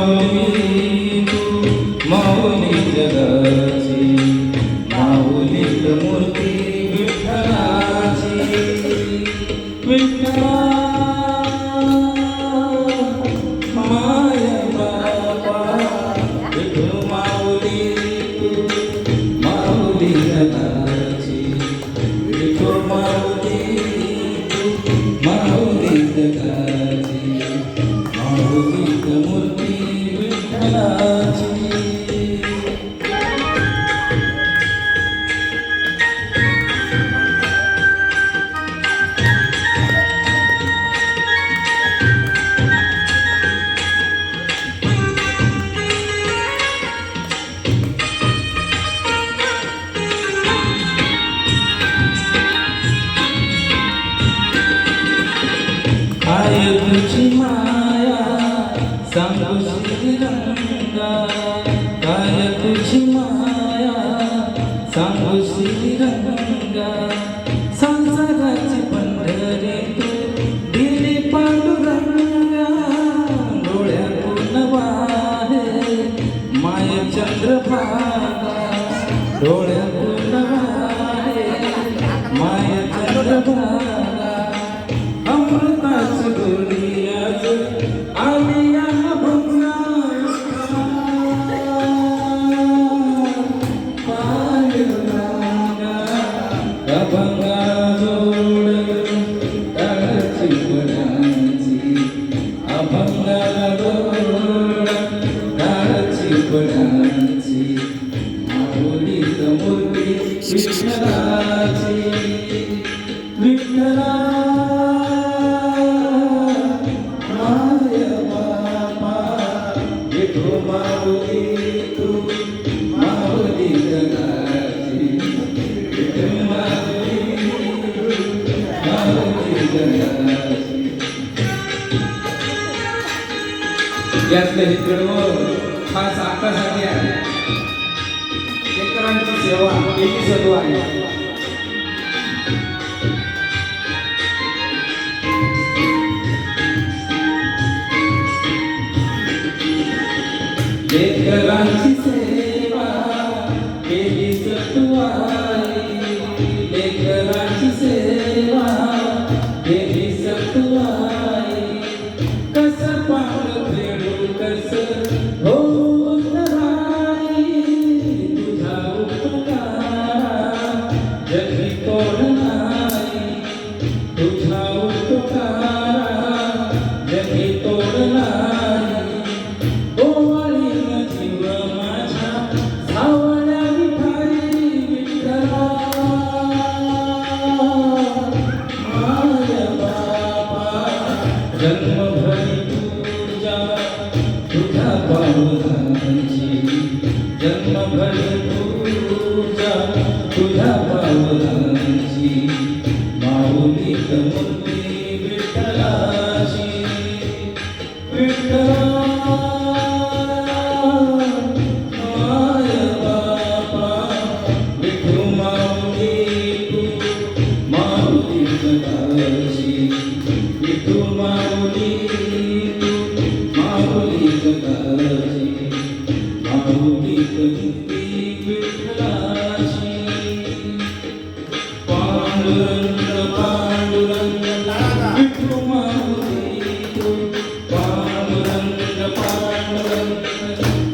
माऊली तू माऊली जगाची, माऊलीत मूर्ती विठ्ठलाची. विठ्ठला माय बाबा विठू माऊली तू माऊली जगाची, विठू माऊली तू माऊली जगाची, माऊलीत मूर्ती विठ्ठलाची. काय तुझी माया सांगू श्रीरंगा, काय तुझी माया सांगू श्रीरंगा. संसाराची पंढरी तू दिली पांडुरंगा, डोळ्यातून वाहे माय चंद्रभागा, डोळ्यातून वाहे माय चंद्रभागा. अमृताच गोलियाच आलिया भंगा, पांडुरंगा अभंगा जोड टाळाची पडाची, अभंगा जोड टाळाची पडाची. माऊलीत मूर्ती विठ्ठलाची, विठ्ठला माऊली तू माऊली जगाची, विठू माऊली माऊली जगाची. यातले मित्र खास आपल्यासाठी आहे. लेकरांची सेवा केली सदू आहे. लेकरांची सेवा केली सतुवाई, लेकरांची सेवा केली सतुवाई. कस पावलं फेडू कस होऊन राई, तुझा उपकारा जगी तोड नाही, तुझा उपकारा जगी तोड नाही. जन्मभरी पूजा तुझ्या पावलांची, जन्मभरी पूजा तुझ्या पावलांची. माऊलीत मूर्ती विठ्ठलाची, विठ्ठला माय बाबा विठू माऊली तू माऊली जगाची, विठू माऊली तू माऊली जगाची, माऊलीत मूर्ती विठ्ठलाची. पांडुरंग पांडुरंग विठू माऊली तू, पांडुरंग पांडुरंग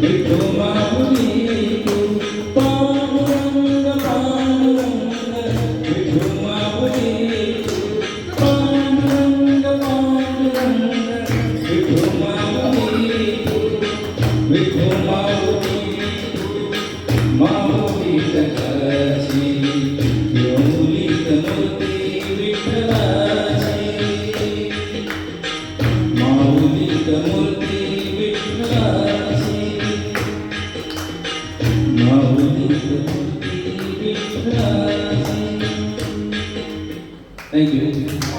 विठू माऊली तू, पांडुरंग पांडुरंग विठू माऊली तू, पांडुरंग पांडुरंग विठू माऊली तू, विठू माऊली तू माऊली जगाची, माऊलीत मूर्ती विठ्ठलाची, माऊलीत मूर्ती विठ्ठलाची, माऊलीत मूर्ती विठ्ठलाची. थँक्यू.